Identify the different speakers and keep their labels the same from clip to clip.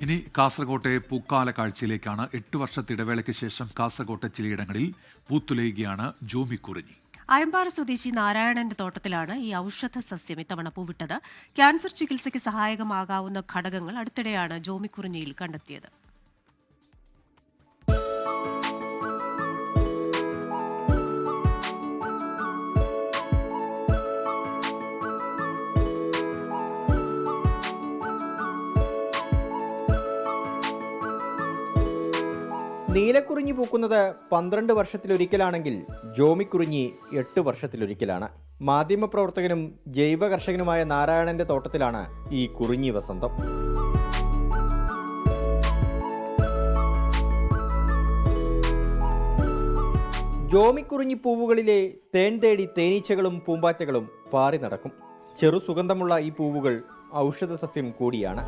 Speaker 1: ഇനി കാസർകോട്ടെ പൂക്കാല കാഴ്ചയിലേക്കാണ്. 8 വർഷത്തെ ഇടവേളയ്ക്ക് ശേഷം കാസർകോട്ടെ ചിലയിടങ്ങളിൽ പൂത്തുലയുകയാണ് ജോമിക്കുറിഞ്ഞി.
Speaker 2: അയമ്പാറ സ്വദേശി നാരായണന്റെ തോട്ടത്തിലാണ് ഈ ഔഷധ സസ്യം ഇത്തവണ പൂവിട്ടത്. ക്യാൻസർ ചികിത്സയ്ക്ക് സഹായകമാകാവുന്ന ഘടകങ്ങൾ അടുത്തിടെയാണ് ജോമിക്കുറിഞ്ഞിയിൽ കണ്ടെത്തിയത്.
Speaker 3: നീലക്കുറിഞ്ഞി പൂക്കുന്നത് 12 വർഷത്തിലൊരിക്കലാണെങ്കിൽ ജോമിക്കുറിഞ്ഞി 8 വർഷത്തിലൊരിക്കലാണ്. മാധ്യമപ്രവർത്തകനും ജൈവ കർഷകനുമായ നാരായണന്റെ തോട്ടത്തിലാണ് ഈ കുറിഞ്ഞി വസന്തം. ജോമിക്കുറിഞ്ഞി പൂവുകളിലെ തേൻ തേടി തേനീച്ചകളും പൂമ്പാറ്റകളും പാറി നടക്കും. ചെറു സുഗന്ധമുള്ള ഈ പൂവുകൾ ഔഷധ സസ്യം കൂടിയാണ്.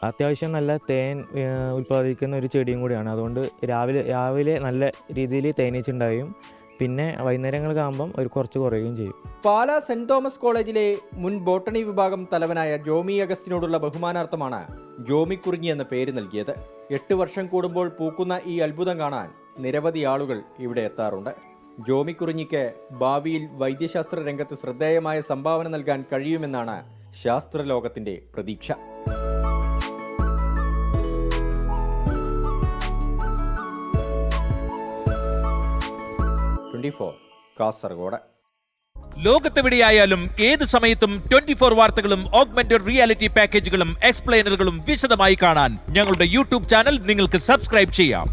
Speaker 4: അത്യാവശ്യം നല്ല തേൻ ഉൽപ്പാദിക്കുന്ന ഒരു ചെടിയും കൂടിയാണ്. അതുകൊണ്ട് രാവിലെ നല്ല രീതിയിൽ തേനീച്ചുണ്ടായും, പിന്നെ വൈകുന്നേരങ്ങൾക്കാകുമ്പം ഒരു കുറച്ച് കുറയുകയും ചെയ്യും.
Speaker 3: പാലാ സെന്റ് തോമസ് കോളേജിലെ മുൻ ബോട്ടണി വിഭാഗം തലവനായ ജോമി അഗസ്റ്റിനോടുള്ള ബഹുമാനാർത്ഥമാണ് ജോമിക്കുറിഞ്ഞി എന്ന പേര് നൽകിയത്. 8 വർഷം കൂടുമ്പോൾ പൂക്കുന്ന ഈ അത്ഭുതം കാണാൻ നിരവധി ആളുകൾ ഇവിടെ എത്താറുണ്ട്. ജോമിക്കുറിഞ്ഞിക്ക് ഭാവിയിൽ വൈദ്യശാസ്ത്ര രംഗത്ത് ശ്രദ്ധേയമായ സംഭാവന നൽകാൻ കഴിയുമെന്നാണ് ശാസ്ത്രലോകത്തിന്റെ പ്രതീക്ഷ. കാസർഗോഡ്.
Speaker 5: ലോകത്തെവിടെയായാലും ഏത് സമയത്തും 24 വാർത്തകളും ഓഗ്മെന്റഡ് റിയാലിറ്റി പാക്കേജുകളും എക്സ്പ്ലെയിനറുകളും വിശദമായി കാണാൻ ഞങ്ങളുടെ യൂട്യൂബ് ചാനൽ നിങ്ങൾക്ക് സബ്സ്ക്രൈബ് ചെയ്യാം.